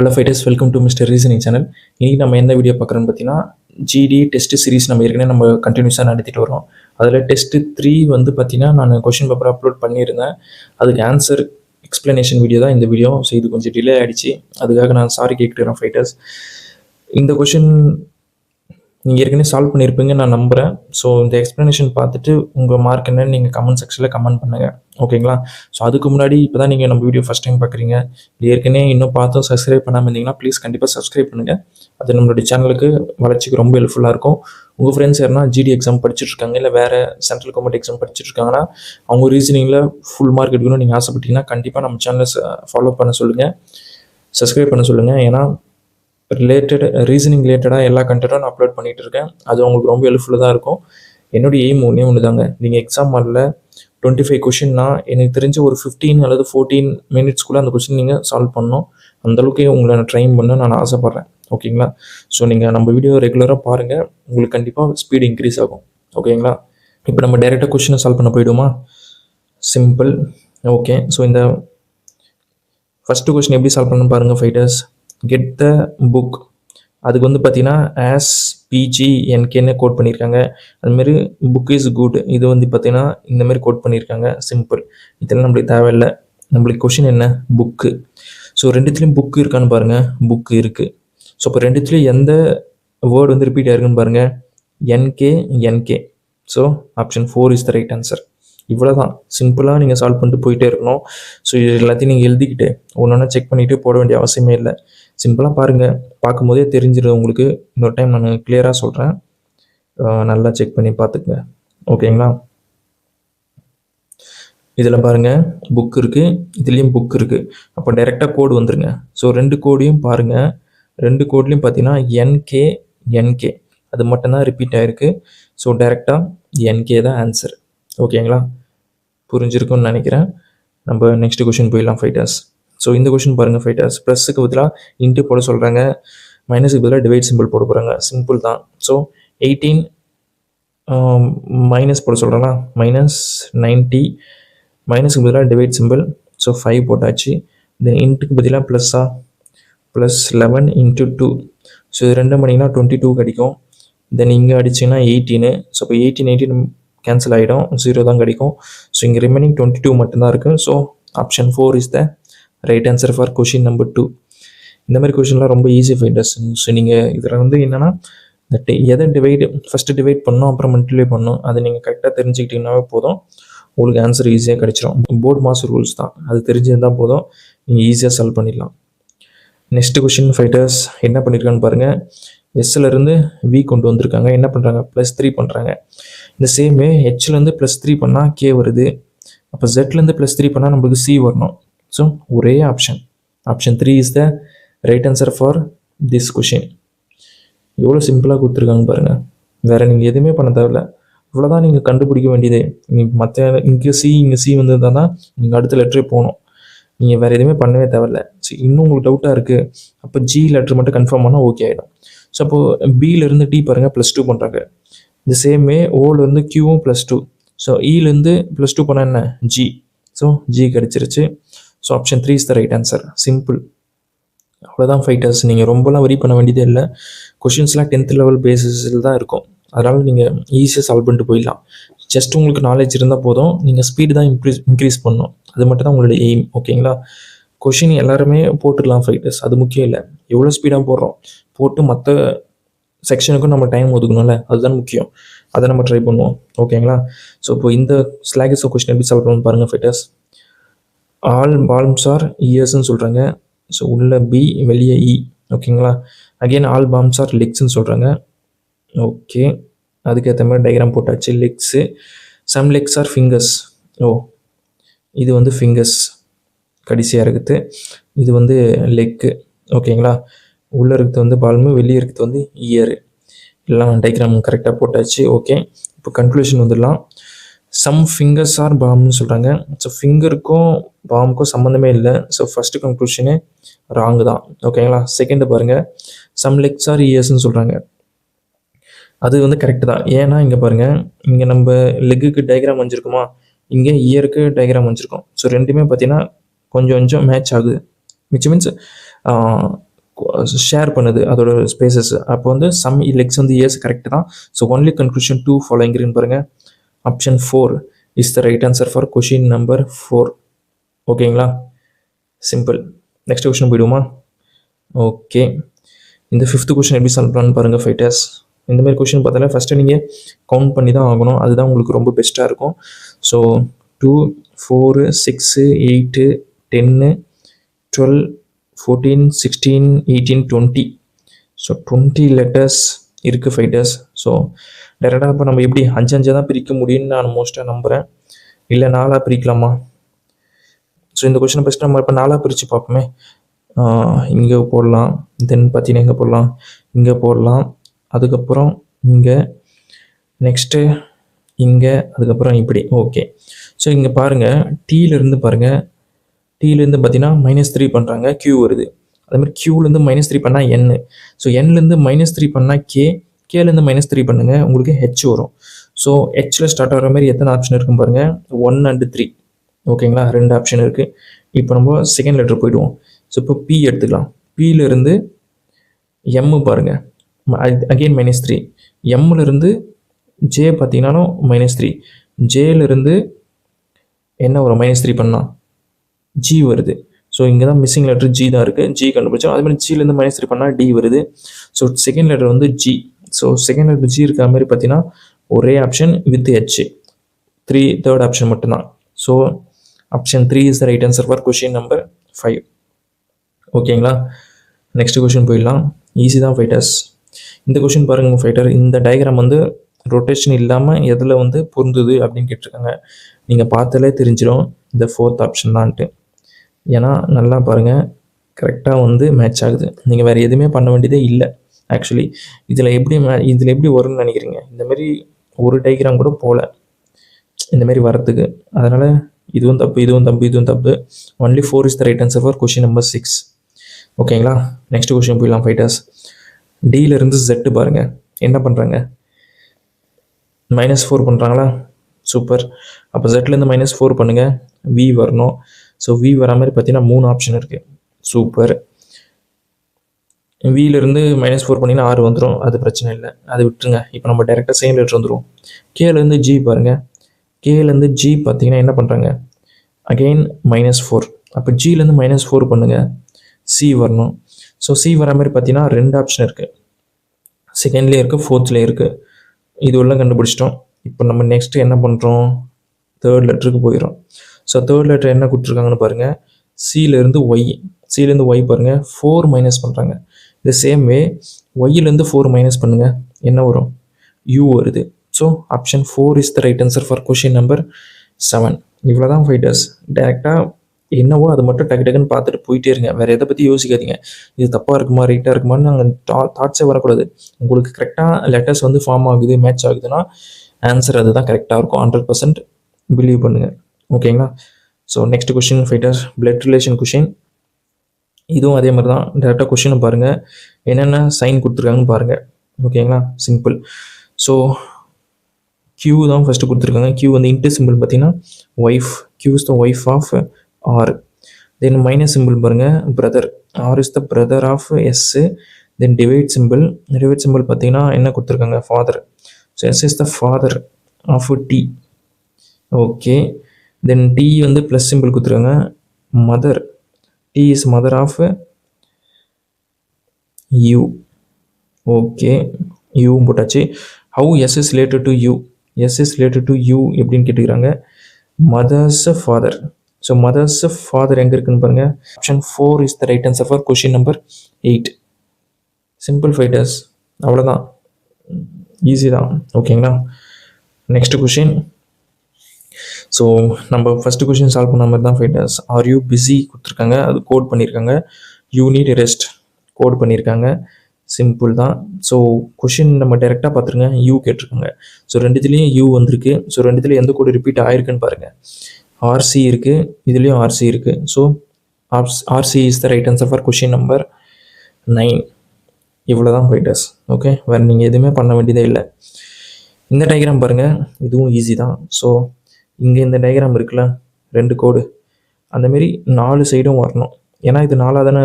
Hello fighters, welcome to mister reasoning channel. இன்றைக்கி நம்ம என்ன வீடியோ பார்க்குறோன்னு பார்த்தீங்கன்னா, ஜிடி டெஸ்ட் சீரிஸ் நம்ம ஏற்கனவே நம்ம கண்டினியூஸாக நடத்திட்டு வரோம். அதில் டெஸ்ட்டு 3 வந்து பார்த்தீங்கன்னா, நான் கொஷின் பேப்பர் அப்லோட் பண்ணியிருந்தேன். அதுக்கு ஆன்சர் எக்ஸ்ப்ளனேஷன் வீடியோ தான் இந்த வீடியோ. ஸோ இது கொஞ்சம் டிலே ஆகிடுச்சு, அதுக்காக நான் சாரி கேட்டுக்கிறேன் ஃபைட்டர்ஸ். இந்த கொஷின் நீங்கள் ஏற்கனவே சால்வ் பண்ணியிருப்பீங்க நான் நம்புகிறேன். ஸோ இந்த எக்ஸ்ப்ளனேஷன் பார்த்துட்டு உங்கள் மார்க் என்னன்னு நீங்கள் கமெண்ட் செக்ஷனில் கமெண்ட் பண்ணுங்கள், ஓகேங்களா? ஸோ அதுக்கு முன்னாடி இப்போ தான் நீங்கள் நம்ம வீடியோ ஃபஸ்ட் டைம் பார்க்குறீங்க, ஏற்கனவே இன்னும் பார்த்தும் சப்ஸ்கிரைப் பண்ணாமல் இருந்தீங்கன்னா ப்ளீஸ் கண்டிப்பாக சப்ஸ்கிரைப் பண்ணுங்கள். அது நம்மளுடைய சேனலுக்கு வளர்ச்சிக்கு ரொம்ப ஹெல்ப்ஃபுல்லாக இருக்கும். உங்கள் ஃப்ரெண்ட்ஸ் யாருன்னா ஜிடி எக்ஸாம் படிச்சுட்ருக்காங்க, இல்லை வேறு சென்ட்ரல் கவர்மெண்ட் எக்ஸாம் படிச்சுட்ருக்காங்கன்னா, அவங்க ரீசனிங்கில் ஃபுல் மார்க் எடுக்கணும்னு நீங்கள் ஆசைப்பட்டீங்கன்னா கண்டிப்பாக நம்ம சேனலை ஃபாலோ பண்ண சொல்லுங்கள், சப்ஸ்கிரைப் பண்ண சொல்லுங்கள். ஏன்னா ரீசனிங் ரிலேட்டடாக எல்லா கண்டென்ட்டும் நான் அப்லோட் பண்ணிகிட்டு இருக்கேன். அது உங்களுக்கு ரொம்ப ஹெல்ப்ஃபுல்லாக தான் இருக்கும். என்னுடைய எய்ம் ஒன்று தாங்க, நீங்கள் எக்ஸாம் ஹாலில் 25 கொஷின்னா எனக்கு தெரிஞ்ச ஒரு 15 அல்லது 14 மினிட்ஸ்க்குள்ளே அந்த கொஷின் நீங்கள் சால்வ் பண்ணணும். அந்தளவுக்கு உங்களை நான் ட்ரைன் பண்ண நான் ஆசைப்பட்றேன், ஓகேங்களா? ஸோ நீங்கள் நம்ம வீடியோ ரெகுலராக பாருங்கள், உங்களுக்கு கண்டிப்பாக ஸ்பீடு இன்க்ரீஸ் ஆகும், ஓகேங்களா? இப்போ நம்ம டைரெக்டாக கொஷினை சால்வ் பண்ண போயிடுமா? சிம்பிள். ஓகே, ஸோ இந்த ஃபஸ்ட்டு கொஷின் எப்படி சால்வ் பண்ணணும் பாருங்கள் ஃபைட்டர்ஸ். கெட் த புக், அதுக்கு வந்து பார்த்தீங்கன்னா ASPGNKன்னு கோட் பண்ணியிருக்காங்க. அதுமாரி புக் இஸ் குட், இது வந்து பார்த்தீங்கன்னா இந்தமாரி கோட் பண்ணியிருக்காங்க. சிம்பிள், இதெல்லாம் நம்மளுக்கு தேவையில்லை. நம்மளுக்கு கொஷின் என்ன? புக்கு. ஸோ ரெண்டுத்துலேயும் புக்கு இருக்கான்னு பாருங்கள். புக்கு இருக்குது. ஸோ இப்போ ரெண்டுத்துலேயும் எந்த வேர்டு வந்து ரிப்பீட் ஆயிருக்குன்னு பாருங்கள். NK. So option 4 is the right answer. இவ்வளோ தான், சிம்பிளாக நீங்கள் சால்வ் பண்ணிட்டு போயிட்டே இருக்கணும். ஸோ இது எல்லாத்தையும் நீங்கள் எழுதிக்கிட்டு ஒன்று செக் பண்ணிவிட்டு போட வேண்டிய அவசியமே இல்லை. சிம்பிளாக பாருங்கள், பார்க்கும்போதே தெரிஞ்சிடும் உங்களுக்கு. இன்னொரு டைம் நான் கிளியராக சொல்கிறேன், நல்லா செக் பண்ணி பார்த்துக்குங்க, ஓகேங்களா? இதில் பாருங்கள் புக் இருக்குது, இதுலேயும் புக் இருக்குது. அப்போ டைரெக்டாக கோடு வந்துருங்க. ஸோ 2 கோடையும் பாருங்கள். 2 கோட்லேயும் பார்த்தீங்கன்னா NK அது மட்டும்தான் ரிப்பீட் ஆகிருக்கு. ஸோ டைரெக்டாக NK தான் ஆன்சர், ஓகேங்களா? புரிஞ்சிருக்கும்னு நினைக்கிறேன். நம்ம நெக்ஸ்ட் கொஷின் போயிடலாம் ஃபைட்டர்ஸ். ஸோ இந்த கொஷின் பாருங்கள் ஃபைட்டர்ஸ். ப்ளஸ்ஸுக்கு பதிலாக இன்ட்டு போட சொல்கிறாங்க, மைனஸுக்கு பதிலாக டிவைட் சிம்பிள் போட போகிறாங்க. சிம்பிள் தான். ஸோ 18 மைனஸ் போட சொல்கிறாங்களா, -90, மைனஸுக்கு பதிலாக டிவைட் சிம்பிள். ஸோ 5 போட்டாச்சு. தென் இன்ட்டுக்கு பதிலாக +11 × 2. ஸோ இது 2 பண்ணிங்கன்னா 22 கிடைக்கும். தென் இங்கே அடிச்சிங்கன்னா 18. ஸோ இப்போ 18 கேன்சல் ஆகிடும், 0 தான் கிடைக்கும். ஸோ இங்கே ரிமைனிங் 22 மட்டும்தான் இருக்குது. So option 4 is the right answer for question number 2. இந்த மாதிரி கொஷின்லாம் ரொம்ப ஈஸி ஃபைண்டர்ஸ். ஸோ நீங்கள் இதில் வந்து என்னென்னா எதை ஃபஸ்ட்டு டிவைட் பண்ணணும், அப்புறம் மல்டிப்ளை பண்ணணும், அதை நீங்கள் கரெக்டாக தெரிஞ்சுக்கிட்டீங்கன்னாவே போதும், உங்களுக்கு ஆன்சர் ஈஸியாக கிடச்சிரும். போர்டு மாஸ்டர் ரூல்ஸ் தான், அது தெரிஞ்சிருந்தால் போதும், நீங்கள் ஈஸியாக சால்வ் பண்ணிடலாம். நெக்ஸ்ட் கொஷின் ஃபைட்டர்ஸ் என்ன பண்ணியிருக்கான்னு பாருங்கள். எஸ்லேருந்து V கொண்டு வந்திருக்காங்க. என்ன பண்ணுறாங்க? +3 பண்ணுறாங்க. இந்த சேமே Hலேருந்து +3 பண்ணால் K வருது. அப்போ Zலேருந்து +3 பண்ணால் நம்மளுக்கு C வரணும். ஸோ ஒரே option 3 is the right answer for this question. எவ்வளோ சிம்பிளாக கொடுத்துருக்காங்க பாருங்கள். வேறு நீங்கள் எதுவுமே பண்ண தேவையில்ல, இவ்வளோதான் நீங்கள் கண்டுபிடிக்க வேண்டியதே. மற்ற இங்கே C வந்ததுதான் தான் நீங்கள் அடுத்த லெட்டரே போகணும். நீங்கள் வேறு எதுவுமே பண்ணவே தேவையில்ல. சரி, இன்னும் உங்களுக்கு டவுட்டாக இருக்குது, அப்போ G லெட்டர் மட்டும் கன்ஃபார்ம் பண்ணால் ஓகே ஆகிடும். ஸோ அப்போது Bலேருந்து D பாருங்கள், +2 பண்ணுறாங்க. இந்த சேமே Oலேருந்து Qவும் +2. ஸோ Eலேருந்து +2 பண்ணால் என்ன? G. ஸோ G கிடச்சிருச்சு. So option 3 is the right answer. Simple, அவ்வளோதான் ஃபைட்டர்ஸ். நீங்கள் ரொம்பலாம் வரி பண்ண வேண்டியதே இல்லை. கொஷின்ஸ்லாம் 10th லெவல் பேசிஸில் தான் இருக்கும். அதனால் நீங்கள் ஈஸியாக சால்வ் பண்ணிட்டு போயிடலாம். ஜஸ்ட் உங்களுக்கு நாலேஜ் இருந்தால் போதும், நீங்கள் ஸ்பீடு தான் இன்க்ரீஸ் பண்ணணும். அது மட்டும் தான் உங்களுடைய எய்ம், ஓகேங்களா? கொஷின் எல்லாருமே போட்டுடலாம் ஃபைட்டர்ஸ், அது முக்கியம் இல்லை. எவ்வளோ ஸ்பீடாக போட்டு மற்ற செக்ஷனுக்கும் நம்ம டைம் ஒதுக்கணும்ல, அதுதான் முக்கியம். அதை நம்ம ட்ரை பண்ணுவோம், ஓகேங்களா? ஸோ இப்போ இந்த ஸ்லாகிஸ் கொஷின் எப்படி சால்வ் பண்ணணும்னு பாருங்கள் ஃபைட்டர்ஸ். ஆல் பால்ம்ஸ் ஆர் இயர்ஸ்ன்னு சொல்கிறாங்க. ஸோ உள்ள B, வெளியே E, ஓகேங்களா? அகெயின் ஆல் பால்ம்ஸ் ஆர் லெக்ஸ்ன்னு சொல்கிறாங்க. ஓகே, அதுக்கேற்ற மாதிரி டயக்ராம் போட்டாச்சு. Legs, some legs are fingers. இது வந்து ஃபிங்கர்ஸ் கடைசியாக இருக்குது. இது வந்து லெக்கு, ஓகேங்களா? உள்ளே இருக்கிறது வந்து பால்மு, வெளியே இருக்கிறது வந்து இயரு. எல்லாம் டயக்ராம் கரெக்டாக போட்டாச்சு. ஓகே, இப்போ கன்க்ளூஷன் வந்துடலாம். சம் ஃபிங்கர்ஸ் ஆர் பாம்னு சொல்கிறாங்க. ஸோ ஃபிங்கருக்கும் பாமுக்கும் சம்மந்தமே இல்லை. ஸோ ஃபஸ்ட்டு கன்க்ளூஷனு ராங்கு தான், ஓகேங்களா? செகண்டு பாருங்கள், சம் லெக்ஸ் ஆர் இயர்ஸ்ன்னு சொல்கிறாங்க. அது வந்து கரெக்டு தான். ஏன்னா இங்கே பாருங்கள், இங்கே நம்ம லெக்குக்கு டயக்ராம் வச்சுருக்கோமா, இங்கே இயருக்கு டயக்ராம் வச்சுருக்கோம். ஸோ ரெண்டுமே பார்த்தீங்கன்னா கொஞ்சம் மேட்ச் ஆகுது. விச் மீன்ஸ் ஷேர் பண்ணுது அதோட ஸ்பேசஸ். அப்போ வந்து சம் லெக்ஸ் வந்து ஏஸ் கரெக்ட் தான். ஸோ ஒன்லி கன்க்ளூஷன் 2 ஃபாலோயிங் இருக்குன்னு பாருங்கள். Option 4 is the right answer for question number 4. ஓகேங்களா, சிம்பிள். நெக்ஸ்ட் கொஷின் போயிடுவோமா? ஓகே, இந்த 5th கொஷின் எப்படி சால்வ் பண்ணலான்னு பாருங்கள் ஃபைட்டர்ஸ். இந்த மாதிரி கொஷின் பார்த்தாலே ஃபஸ்ட்டு நீங்கள் கவுண்ட் பண்ணி தான் ஆகணும், அதுதான் உங்களுக்கு ரொம்ப பெஸ்ட்டாக இருக்கும். ஸோ 2, 4, 6, 8, 10, 12, 14, 16, 18, 20. ஸோ 20 லெட்டர்ஸ் இருக்குது ஃபைட்டர்ஸ். ஸோ டேரெக்டாக இப்போ நம்ம எப்படி 5 தான் பிரிக்க முடியும்னு நான் மோஸ்ட்டாக நம்புகிறேன். இல்லை 4 பிரிக்கலாமா? ஸோ இந்த கொஷினை ஃபஸ்ட்டு நம்ம இப்போ 4 பிரித்து பார்ப்போமே. இங்கே போடலாம், தென் பார்த்தீங்கன்னா இங்கே போடலாம், இங்கே போடலாம், அதுக்கப்புறம் இங்கே, நெக்ஸ்ட்டு இங்கே, அதுக்கப்புறம் இப்படி. ஓகே, ஸோ இங்கே பாருங்கள், டீலேருந்து பாருங்கள், டீலேருந்து பார்த்தீங்கன்னா -3 பண்ணுறாங்க, Q வருது. அதேமாதிரி Qலேருந்து -3 பண்ணால் N. ஸோ Nலேருந்து -3 பண்ணால் K, Kலேருந்து -3 பண்ணுங்கள், உங்களுக்கு H வரும். ஸோ Hல ஸ்டார்ட் ஆகிற மாதிரி எத்தனை ஆப்ஷன் இருக்குன்னு பாருங்கள், 1 and 3. ஓகேங்களா, 2 ஆப்ஷன் இருக்குது. இப்போ நம்ம செகண்ட் லெட்டர் போயிடுவோம். ஸோ இப்போ P எடுத்துக்கலாம். Pலேருந்து M பாருங்கள், அகெயின் -3. Mலேருந்து J பார்த்தீங்கன்னாலும் -3. Jலேருந்து என்ன வரும், -3 பண்ணால் G வருது. ஸோ இங்கே தான் மிஸ்ஸிங் லெட்டர் G தான் இருக்குது, G கண்டுபிடிச்சோம். அதே மாதிரி Gலேருந்து -3 பண்ணால் D வருது. ஸோ செகண்ட் லெட்டர் வந்து G. So second letter G இருக்கிற மாதிரி பார்த்தீங்கன்னா ஒரே option with H, 3 third option மட்டும்தான். So option 3 is the right answer for question number 5. ஓகேங்களா, நெக்ஸ்ட் கொஷின் போயிடலாம். ஈஸி தான் ஃபைட்டர்ஸ். இந்த கொஷின் பாருங்கள் ஃபைட்டர், இந்த டயக்ராம் வந்து ரொட்டேஷன் இல்லாமல் எதில் வந்து பொருந்துது அப்படின்னு கேட்டிருக்காங்க. நீங்கள் பார்த்தாலே தெரிஞ்சிடும் இந்த 4th ஆப்ஷன் தான்ட்டு. ஏன்னா நல்லா பாருங்கள், கரெக்டாக வந்து மேட்ச் ஆகுது. நீங்கள் வேறு எதுவுமே பண்ண வேண்டியதே இல்லை ஆக்சுவலி. இதில் எப்படி வரும்னு நினைக்கிறீங்க? இந்தமாரி ஒரு டயக்ராம் கூட போகல இந்தமாரி வரத்துக்கு. அதனால் இதுவும் தப்பு, இதுவும் தப்பு, இதுவும் தப்பு. Only 4 is the right answer for question number 6. ஓகேங்களா, நெக்ஸ்ட் கொஷின் போயிடலாம் ஃபைட்டர்ஸ். Dலேருந்து Z பாருங்கள், என்ன பண்ணுறாங்க, -4 பண்ணுறாங்களா? சூப்பர். அப்போ Zலேருந்து -4 பண்ணுங்கள், V வரணும். ஸோ V வர மாதிரி பார்த்தீங்கன்னா 3 ஆப்ஷன் இருக்குது. சூப்பர். Vலேருந்து -4 பண்ணிங்கன்னா 6 வந்துடும், அது பிரச்சனை இல்லை, அது விட்டுருங்க. இப்போ நம்ம டேரெக்டாக செகண்ட் லெட்டர் வந்துடும். Kலேருந்து G பாருங்கள், Kலேருந்து G பார்த்தீங்கன்னா என்ன பண்ணுறாங்க, அகெயின் -4. அப்போ Gலேருந்து -4 பண்ணுங்கள், C வரணும். ஸோ C வர மாதிரி பார்த்தீங்கன்னா 2 ஆப்ஷன் இருக்குது, செகண்ட்லேயே இருக்குது, ஃபோர்த்லேயே இருக்குது. இது உள்ள கண்டுபிடிச்சிட்டோம். இப்போ நம்ம நெக்ஸ்ட்டு என்ன பண்ணுறோம், தேர்ட் லெட்டருக்கு போயிடும். ஸோ தேர்ட் லெட்டர் என்ன கொடுத்துருக்காங்கன்னு பாருங்கள், Cலேருந்து Y. Cலேருந்து Y பாருங்கள், 4 மைனஸ் பண்ணுறாங்க. இந்த சேம் வே Yலேருந்து 4 மைனஸ் பண்ணுங்கள், என்ன வரும், U வருது. So option 4 is the right answer for question number 7. இவ்வளோ தான் ஃபைட்டர்ஸ். டேரெக்டாக என்னவோ அது மட்டும் டக்குன்னு பார்த்துட்டு போயிட்டே இருங்க, வேறு எதை பற்றி யோசிக்காதீங்க. இது தப்பாக இருக்குமா ரைட்டாக இருக்குமான்னு நாங்கள் தாட்ஸே வரக்கூடாது. உங்களுக்கு கரெக்டாக லெட்டர்ஸ் வந்து ஃபார்ம் ஆகுது, மேட்ச் ஆகுதுன்னா ஆன்சர் அதுதான் கரெக்டாக இருக்கும். 100% பிலீவ் பண்ணுங்கள். ஓகேங்களா, so next question fighters, blood relation question. இதுவும் அதே மாதிரி தான். டேரெக்டாக கொஷினை பாருங்கள், என்னென்ன சைன் கொடுத்துருக்காங்கன்னு பாருங்கள். ஓகேங்களா, சிம்பிள். ஸோ Q தான் ஃபஸ்ட்டு கொடுத்துருக்காங்க. Q வந்து இன்ட்டு சிம்பிள் பார்த்தீங்கன்னா wife, Q is the wife of R. Then minus simple பாருங்கள், brother, R is the brother of S. Then divide simple பார்த்தீங்கன்னா என்ன கொடுத்துருக்காங்க, father. So S is the father of T. Okay, then T வந்து plus simple கொடுத்துருக்காங்க, mother, T is mother of U. Okay, U போட்டாச்சு. How S is related to U, S is related to U எப்படின்னு கேட்டுக்கிறாங்க, mothers father. So mothers father எங்கே இருக்குன்னு பாருங்கள், option 4 is the right answer for question number 8. Simple fighters, அவ்வளோதான், easy தான். ஓகேங்களா, next question. So நம்ம ஃபஸ்ட்டு கொஷின் சால்வ் பண்ண மாதிரி தான் ஃபைட்டர்ஸ். ஆர் யூ பிஸி கொடுத்துருக்காங்க, அது கோட் பண்ணியிருக்காங்க. யூ நீட் ரெஸ்ட் கோட் பண்ணியிருக்காங்க. சிம்பிள் தான். ஸோ கொஷின் நம்ம டைரெக்டாக பார்த்துருங்க, யூ கேட்டிருக்காங்க. ஸோ ரெண்டுத்துலேயும் யூ வந்திருக்கு. ஸோ ரெண்டுத்துலேயும் எந்த கோடு ரிப்பீட் ஆயிருக்குன்னு பாருங்கள். RC இருக்குது, இதுலேயும் RC இருக்குது. So RC is the right answer for question number 9. இவ்வளோ தான் ஃபைட்டர்ஸ். ஓகே, வேறு நீங்கள் எதுவுமே பண்ண வேண்டியதே இல்லை. இந்த டயக்ராம் பாருங்கள், இதுவும் ஈஸி தான். ஸோ இங்கே இந்த டயக்ராம் இருக்குல்ல, 2 கோடு, அந்தமாரி 4 சைடும் வரணும். ஏன்னா இது 4 தானே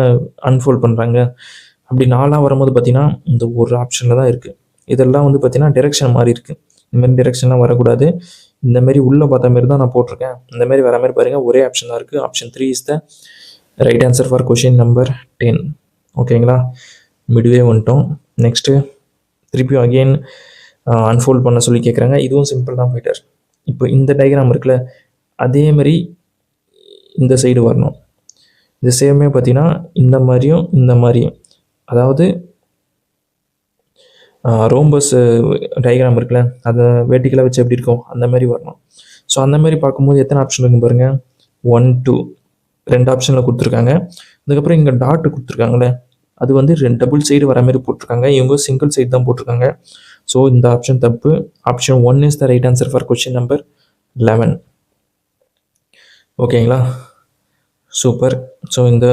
அன்ஃபோல்ட் பண்ணுறாங்க. அப்படி 4ஆக வரும்போது பார்த்தீங்கன்னா இந்த ஒரு ஆப்ஷனில் தான் இருக்குது. இதெல்லாம் வந்து பார்த்தீங்கன்னா டிரெக்ஷன் மாதிரி இருக்குது. இந்தமாரி டிரெக்ஷன்லாம் வரக்கூடாது. இந்தமாரி உள்ளே பார்த்த மாரி தான் நான் போட்டிருக்கேன். இந்தமாரி வர மாதிரி பாருங்கள், ஒரே ஆப்ஷன் தான் இருக்குது. Option 3 is the right answer for question number 10. ஓகேங்களா, மிட்வே வந்துட்டோம். நெக்ஸ்ட்டு திருப்பியும் அகெயின் அன்ஃபோல்ட் பண்ண சொல்லி கேட்குறாங்க. இதுவும் சிம்பிள் தான் ஃபைட்டர். இப்போ இந்த டயக்ராம் இருக்குல்ல, அதேமாரி இந்த சைடு வரணும். இந்த சேமே பார்த்தீங்கன்னா இந்த மாதிரியும் இந்த மாதிரியும், அதாவது ரோம்பஸ் டயக்ராம் இருக்குல்ல, அதை வேர்ட்டிக்கலாக வச்சு எப்படி இருக்கும் அந்த மாதிரி வரணும். ஸோ அந்த மாதிரி பார்க்கும்போது எத்தனை ஆப்ஷன் இருக்குன்னு பாருங்கள். 1 2 2 ஆப்ஷனில் கொடுத்துருக்காங்க. அதுக்கப்புறம் இங்கே டாட்டு கொடுத்துருக்காங்களே, அது வந்து டபுள் சைடு வர மாதிரி போட்டிருக்காங்க. இவங்க சிங்கிள் சைடு தான் போட்டிருக்காங்க. ஸோ இந்த ஆப்ஷன் தப்பு. Option 1 is the right answer for question number 11. ஓகேங்களா, சூப்பர். ஸோ இந்த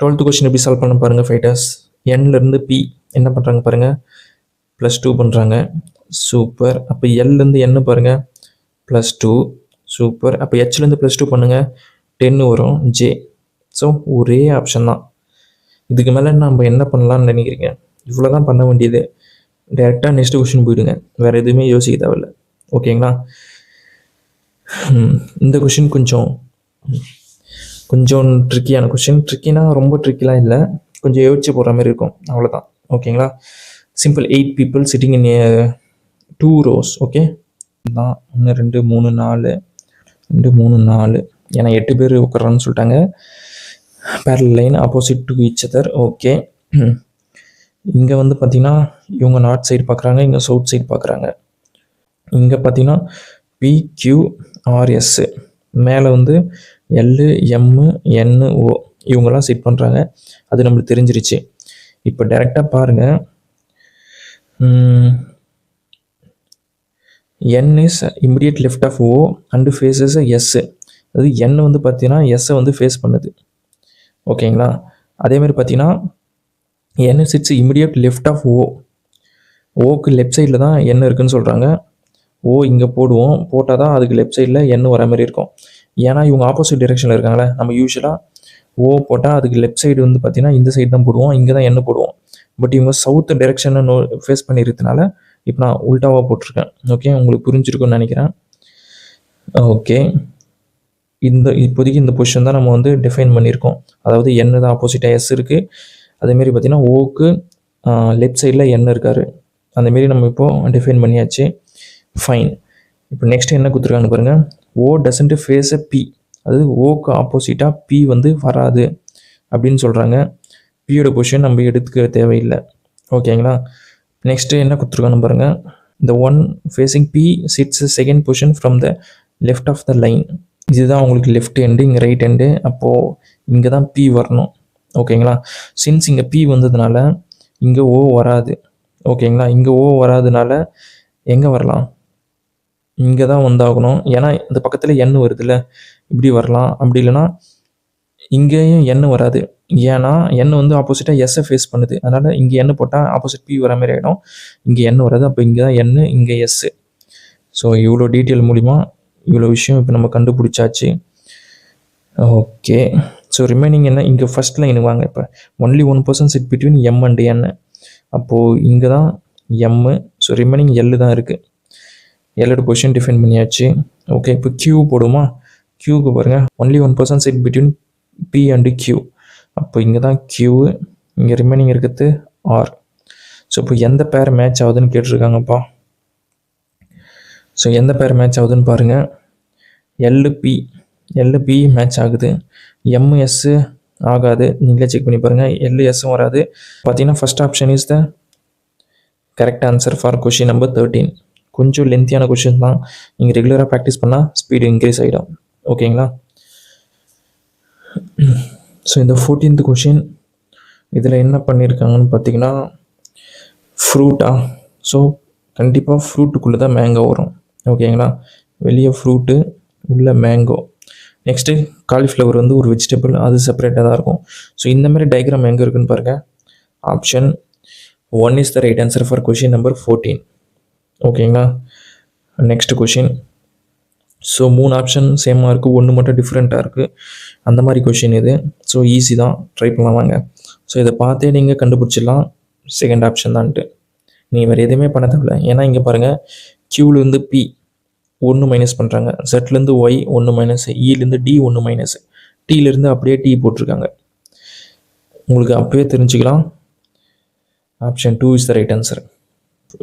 12th கொஸ்டின் எப்படி சால்வ் பண்ண பாருங்கள் ஃபைட்டர்ஸ். என்லேருந்து பி என்ன பண்ணுறாங்க பாருங்கள், +2 பண்ணுறாங்க. சூப்பர். அப்போ எல்லேருந்து என்ன பாருங்கள், +2. சூப்பர். அப்போ ஹெச்லேருந்து +2 பண்ணுங்கள், 10 வரும். ஜே. ஸோ ஒரே ஆப்ஷன் தான். இதுக்கு மேலே நம்ம என்ன பண்ணலான்னு நினைக்கிறீங்க? இவ்வளோ தான் பண்ண வேண்டியது. டேரெக்டாக நெக்ஸ்ட் கொஸ்டின் போயிடுங்க, வேறு எதுவுமே யோசிக்க தேவையில்ல. ஓகேங்களா, இந்த கொஷின் கொஞ்சம் ட்ரிக்கியான கொஷின். ட்ரிக்கினா ரொம்ப ட்ரிக்கிலாம் இல்லை, கொஞ்சம் யோசிச்சு போடுற மாதிரி இருக்கும், அவ்வளோதான். ஓகேங்களா, simple. 8 people sitting in 2 rows. Okay தான் 1 2 3 4 2 3 4, ஏன்னா 8 பேர் உட்காரான்னு சொல்லிட்டாங்க. parallel line opposite to each other. Okay, இங்கே வந்து பார்த்தீங்கன்னா இவங்க நார்த் சைடு பார்க்குறாங்க, இங்கே சவுத் சைடு பார்க்குறாங்க. இங்கே பார்த்தீங்கன்னா PQRS, மேலே வந்து LMNO இவங்கெல்லாம் செட் பண்ணுறாங்க. அது நம்மளுக்கு தெரிஞ்சிருச்சு. இப்போ டைரெக்டாக பாருங்கள், N is immediate left of O and faces S. அது N வந்து பார்த்தீங்கன்னா எஸ்ஸை வந்து ஃபேஸ் பண்ணுது. ஓகேங்களா, அதேமாதிரி பார்த்தீங்கன்னா N sits immediate left of O. ஓக்கு லெஃப்ட் சைடில் தான் N இருக்குதுன்னு சொல்கிறாங்க. ஓ இங்கே போடுவோம், போட்டால் தான் அதுக்கு லெஃப்ட் சைடில் N வர மாதிரி இருக்கும். ஏன்னா இவங்க ஆப்போசிட் டிரெக்ஷனில் இருக்காங்களே, நம்ம யூஸ்வலாக ஓ போட்டால் அதுக்கு லெஃப்ட் சைடு வந்து பார்த்தீங்கன்னா இந்த சைடு தான் போடுவோம், இங்கே தான் N போடுவோம். பட் இவங்க சவுத் டைரெக்ஷனை ஃபேஸ் பண்ணியிருக்கிறதுனால இப்போ நான் உல்ட்டாவாக போட்டிருக்கேன். ஓகே, உங்களுக்கு புரிஞ்சிருக்குன்னு நினைக்கிறேன். ஓகே, இப்போதைக்கு இந்த பொசிஷன் தான் நம்ம வந்து டிஃபைன் பண்ணியிருக்கோம். அதாவது N தான் ஆப்போசிட்டாக S இருக்குது. அதேமாரி பார்த்தீங்கன்னா ஓக்கு லெஃப்ட் சைடில் N இருக்கார். அந்தமாரி நம்ம இப்போது டிஃபைன் பண்ணியாச்சு. ஃபைன். இப்போ நெக்ஸ்ட் என்ன கொடுத்துருக்காங்க பாருங்கள். ஓ டசன்ட் ஃபேஸ் அ பி, அதாவது ஓக்கு ஆப்போசிட்டாக பி வந்து வராது அப்படின்னு சொல்கிறாங்க. பியோட பொசிஷன் நம்ம எடுத்துக்க தேவையில்லை. ஓகேங்களா, நெக்ஸ்ட்டு என்ன கொடுத்துருக்காங்க பாருங்கள். இந்த one facing B sits second position from the left of the line. இதுதான் உங்களுக்கு லெஃப்ட் எண்டு, இங்கே ரைட் எண்டு. அப்போது இங்கே தான் பி வரணும். ஓகேங்களா, சின்ஸ் இங்கே பி வந்ததுனால இங்கே ஓ வராது. ஓகேங்களா, இங்கே ஓ வராதனால எங்கே வரலாம், இங்கே தான் வந்தாகணும். ஏன்னா இந்த பக்கத்தில் N வருதுல்ல, இப்படி வரலாம். அப்படி இல்லைன்னா இங்கேயும் N வராது. ஏன்னா N வந்து ஆப்போசிட்டாக எஸ்ஸை ஃபேஸ் பண்ணுது. அதனால் இங்கே N போட்டால் ஆப்போசிட் பி வர மாதிரி ஆகிடும். இங்கே N வராது. அப்போ இங்கே தான் N, இங்கே எஸ். ஸோ இவ்வளோ டீட்டெயில் மூலிமா இவ்வளோ விஷயம் இப்போ நம்ம கண்டுபிடிச்சாச்சு. ஓகே, ஸோ ரிமைனிங் என்ன, இங்கே ஃபஸ்ட் லைன் வாங்க. இப்போ only 1% sit between M and N. அப்போது இங்கே தான் M. ஸோ ரிமைனிங் L தான் இருக்குது. Lோட பொசிஷன் டிஃபைன் பண்ணியாச்சு. ஓகே, இப்போ Q போடுமா. Qக்கு பாருங்கள், only 1% sit between P and Q. அப்போ இங்கே தான் Q, இங்கே ரிமைனிங் இருக்கிறது R. ஸோ இப்போ எந்த பேர் மேட்ச் ஆகுதுன்னு கேட்டிருக்காங்கப்பா. ஸோ எந்த பேர் மேட்ச் ஆகுதுன்னு பாருங்கள். LP மேட்ச் ஆகுது. MS ஆகாது, நீங்களே செக் பண்ணி பாருங்கள். LSம் வராது. பார்த்தீங்கன்னா first option is the correct answer for question number 13. கொஞ்சம் லென்த்தியான கொஷின் தான், நீங்கள் ரெகுலராக ப்ராக்டிஸ் பண்ணால் ஸ்பீடு இன்க்ரீஸ் ஆகிடும். ஓகேங்களா, ஸோ இந்த 14th கொஷின் இதில் என்ன பண்ணியிருக்காங்கன்னு பார்த்தீங்கன்னா ஃப்ரூட்டா. ஸோ கண்டிப்பாக ஃப்ரூட்டுக்குள்ளே தான் மேங்கோ வரும். ஓகேங்களா, வெளியே ஃப்ரூட்டு உள்ள மேங்கோ. நெக்ஸ்ட்டு காலிஃப்ளவர் வந்து ஒரு வெஜிடபிள், அது செப்பரேட்டாக தான் இருக்கும். ஸோ இந்த மாதிரி டயக்ராம் எங்கே இருக்குன்னு பாருங்கள். Option 1 is the right answer for question number 14. ஓகேங்களா, நெக்ஸ்ட் கொஷின். ஸோ 3 ஆப்ஷன் சேமாக இருக்குது, ஒன்று மட்டும் டிஃப்ரெண்ட்டாக இருக்குது. அந்த மாதிரி கொஷின் இது. ஸோ ஈஸி தான், ட்ரை பண்ணலாம் வாங்க. ஸோ இதை பார்த்தே நீங்கள் கண்டுபிடிச்சிடலாம் செகண்ட் ஆப்ஷன் தான்ட்டு. நீங்கள் வேறு எதுவுமே பண்ண தேவையில்ல. ஏன்னா இங்கே பாருங்கள், Qலேருந்து P 1 மைனஸ் பண்ணுறாங்க, Zலேருந்து Y 1 மைனஸ், Eலேருந்து D 1 மைனஸ், Tலேருந்து அப்படியே T போட்டிருக்காங்க. உங்களுக்கு அப்போயே தெரிஞ்சுக்கலாம் option 2 is the right answer.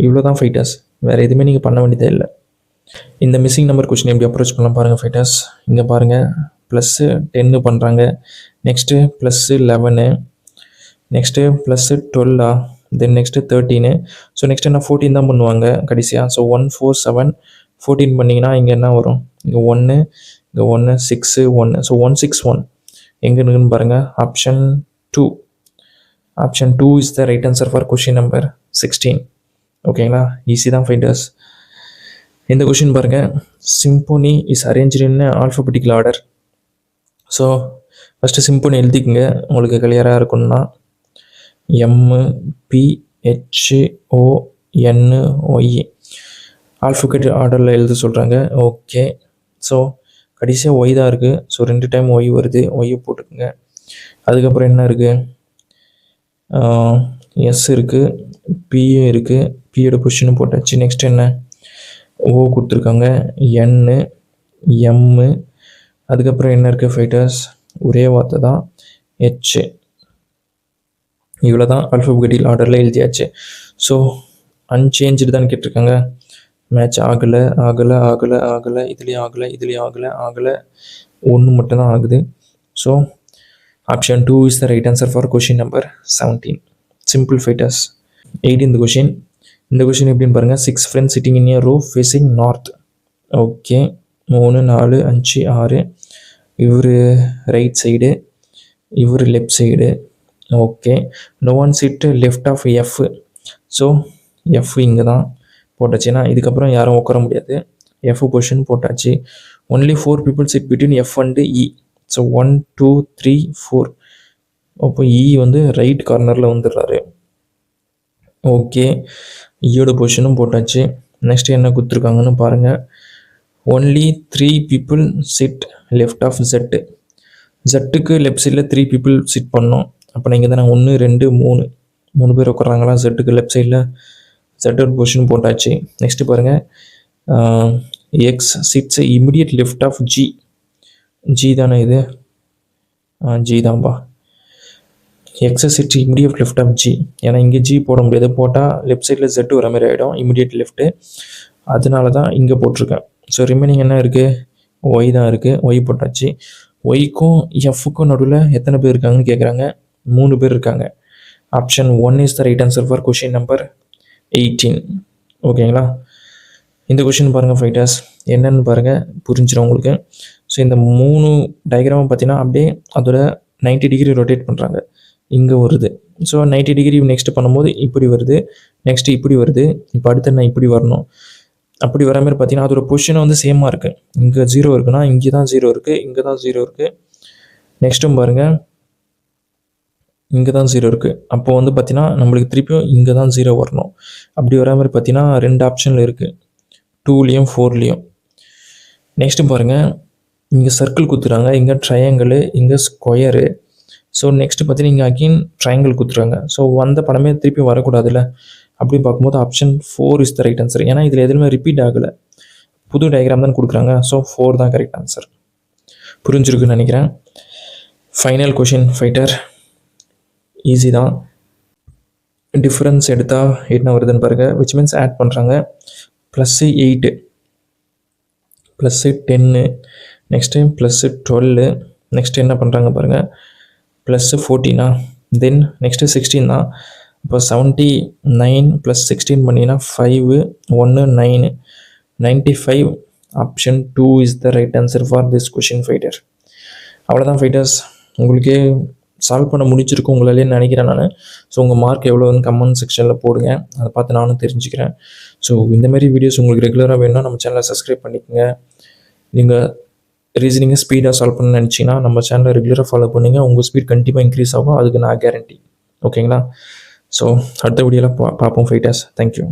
இவ்வளோ தான் ஃபைட்டர்ஸ், வேறு எதுவுமே நீங்கள் பண்ண வேண்டியதே இல்லை. இந்த மிஸ்ஸிங் நம்பர் கொஸ்டின் எப்படி அப்ரோச் பண்ணலாம் பாருங்கள் ஃபைட்டர்ஸ். இங்கே பாருங்கள், +10 பண்ணுறாங்க, next +11, next +12, then next 13. So next என்ன 14 தான் பண்ணுவாங்க கடைசியாக. ஸோ 1 4 7 14 பண்ணிங்கன்னா இங்கே என்ன வரும், இங்கே 1, இங்கே 1 6 1. ஸோ 161 எங்கே இருக்குன்னு பாருங்கள், option 2. Option 2 is the right answer for question number 16. ஓகேங்களா, ஈஸி தான் ஃபைண்டர்ஸ். இந்த கொஷின் பாருங்கள், symphony is arrange in alphabetical order. So first symphony எழுதிக்கங்க, உங்களுக்கு கிளியராக இருக்குன்னா MPHONY ஆல்ஃபபெட் ஆர்டரில் எழுத சொல்கிறாங்க. ஓகே, ஸோ கடைசியாக ஒய் தான் இருக்குது. ஸோ 2 டைம் ஒய் வருது, ஒய்யை போட்டுக்குங்க. அதுக்கப்புறம் என்ன இருக்குது, எஸ் இருக்குது, பியும் இருக்குது, பியோட பொசிஷனும் போட்டாச்சு. நெக்ஸ்ட் என்ன, ஓ கொடுத்துருக்காங்க, என்னு, எம்மு, அதுக்கப்புறம் என்ன இருக்குது ஃபைட்டர்ஸ், ஒரே வார்த்தை தான், ஹெச். இவ்வளோ தான் ஆல்ஃபபெட்டிக்கல் ஆர்டரில் எழுதியாச்சு. ஸோ அன்சேஞ்சு தான் கேட்டிருக்காங்க, மேட்ச் ஆகலை ஆகலை ஆகலை ஆகலை, இதுலேயும் ஆகலை இதுலேயும் ஆகலை ஆகலை, ஒன்று மட்டும்தான் ஆகுது. So option 2 is the right answer for question number 17. Simple fighters. 18th question. இந்த கொஷின் எப்படின்னு பாருங்கள், 6 friends sitting in a row facing north. Okay, 3 4 5 6. இவர் ரைட் சைடு, இவர் left side. Okay, no one sit left of F. So F இங்கே தான் போட்டாச்சுன்னா இதுக்கப்புறம் யாரும் உட்கார முடியாது. எஃப் பொசிஷன் போட்டாச்சு. Only 4 people sit between F and E. So 1 2 3 4. அப்போ இ வந்து ரைட் கார்னரில் வந்துடுறாரு. ஓகே, ஈயோட பொசிஷனும் போட்டாச்சு. நெக்ஸ்ட் என்ன கொடுத்துருக்காங்கன்னு பாருங்கள், only 3 people sit left of Z. ஜெட்டுக்கு லெஃப்ட் சைடில் 3 people சிட் பண்ணோம். அப்போ நீங்கள் தானே 1 2 3 பேர் உட்காராங்களா ஜெட்டுக்கு லெஃப்ட் சைடில், ஜெட்டோட பொசிஷன் போட்டாச்சு. நெக்ஸ்ட்டு பாருங்கள், X sits immediate left of G. G தானே இது, ஜி தான்ப்பா. X sit immediate left of G. ஏன்னா இங்கே ஜி போட முடியாது, போட்டால் லெஃப்ட் சைடில் ஜெட்டு வர மாதிரி ஆகிடும், இமிடியட் லெஃப்ட்டு. அதனால தான் இங்கே போட்டிருக்கேன். ஸோ ரிமைனிங் என்ன இருக்குது, ஒய் தான் இருக்குது, ஒய் போட்டாச்சு. ஒய்க்கும் எஃப்க்கும் நடுவில் எத்தனை பேர் இருக்காங்கன்னு கேட்குறாங்க, 3 பேர் இருக்காங்க. Option 1 is the right answer for question number 18. ஓகேங்களா, இந்த கொஷின் பாருங்கள் ஃபைட்டர்ஸ், என்னென்னு பாருங்கள், புரிஞ்சிடும் உங்களுக்கு. ஸோ இந்த 3 டயக்ராமை பார்த்தீங்கன்னா அப்படியே அதோட 90 டிகிரி ரொட்டேட் பண்ணுறாங்க. இங்கே வருது. ஸோ 90 டிகிரி நெக்ஸ்ட் பண்ணும்போது இப்படி வருது, நெக்ஸ்ட்டு இப்படி வருது, இப்போ அடுத்து நான் இப்படி வரணும். அப்படி வர மாதிரி பார்த்தீங்கன்னா அதோட பொசிஷன் வந்து சேமாக இருக்குது. இங்கே 0 இருக்குன்னா இங்கே தான் 0 இருக்குது, இங்கே தான் 0 இருக்குது. நெக்ஸ்ட்டும் பாருங்கள், இங்கே தான் 0 இருக்குது. அப்போ வந்து பார்த்தீங்கன்னா நம்மளுக்கு திருப்பியும் இங்கே தான் 0 வரணும். அப்படி வர மாதிரி பார்த்தீங்கன்னா 2 ஆப்ஷனில் இருக்குது, 2லேயும் 4லேயும். நெக்ஸ்ட்டு பாருங்கள், இங்கே சர்க்கிள் குத்துறாங்க, இங்கே ட்ரையாங்கிள், இங்கே ஸ்கொயரு. ஸோ நெக்ஸ்ட்டு பார்த்தீங்கன்னா இங்கே அகெயின் ட்ரையாங்கிள் குத்துறாங்க. ஸோ வந்த படமே திருப்பி வரக்கூடாதுல்ல. அப்படி பார்க்கும்போது option 4 is the right answer. ஏன்னா இதில் எதுவுமே ரிப்பீட் ஆகலை, புது டயக்ராம் தான் கொடுக்குறாங்க. ஸோ 4 தான் கரெக்ட் ஆன்சர். புரிஞ்சிருக்குன்னு நினைக்கிறேன். ஃபைனல் கொஷின் ஃபைட்டர், ஈஸி தான். டிஃப்ரென்ஸ் எடுத்தால் என்ன வருதுன்னு பாருங்கள், விச் மீன்ஸ் ஆட் பண்ணுறாங்க. +8 +10, நெக்ஸ்ட்டு +12, நெக்ஸ்ட்டு என்ன பண்ணுறாங்க பாருங்கள், +14. தென் நெக்ஸ்ட்டு 16 தான். இப்போ 79 + 16 பண்ணிங்கன்னா 5 1 9 95. Option 2 is the right answer for this question fighter. அவ்வளோதான் ஃபைட்டர்ஸ், உங்களுக்கே சால்வ் பண்ண முடிச்சிருக்கும் உங்களாலே நினைக்கிறேன் நான். ஸோ உங்கள் மார்க் எவ்வளோன்னு கமெண்ட் செக்ஷனில் போடுங்க, அதை பார்த்து நானும் தெரிஞ்சுக்கிறேன். ஸோ இந்தமாரி வீடியோஸ் உங்களுக்கு ரெகுலராக வேணும்னா நம்ம சேனலை சப்ஸ்கிரைப் பண்ணிக்கோங்க. நீங்கள் ரீசனிங்கை ஸ்பீடாக சால்வ் பண்ண நினச்சிங்கன்னா நம்ம சேனலை ரெகுலராக ஃபாலோ பண்ணுங்கள், உங்கள் ஸ்பீட் கண்டிப்பாக இன்க்ரீஸ் ஆகும், அதுக்கு நான் கேரண்டி. ஓகேங்களா, ஸோ அடுத்த வீடியோவில் பார்ப்போம் ஃபைட்டர்ஸ். தேங்க்யூ.